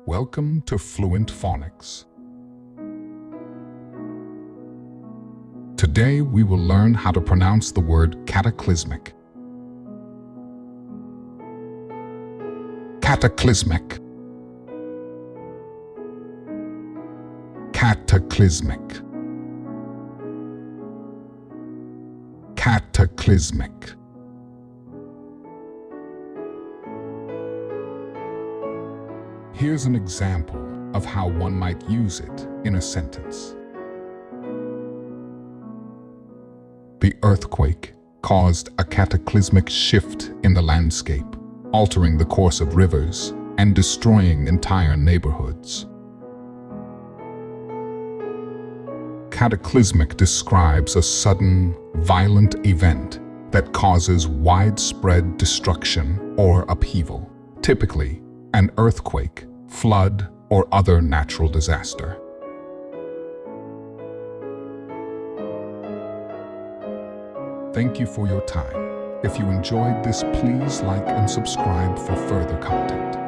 Welcome to Fluent Phonics. Today we will learn how to pronounce the word cataclysmic. Cataclysmic. Cataclysmic. Cataclysmic. Here's an example of how one might use it in a sentence. The earthquake caused a cataclysmic shift in the landscape, altering the course of rivers and destroying entire neighborhoods. Cataclysmic describes a sudden, violent event that causes widespread destruction or upheaval, typically an earthquake, flood, or other natural disaster. Thank you for your time. If you enjoyed this, please like and subscribe for further content.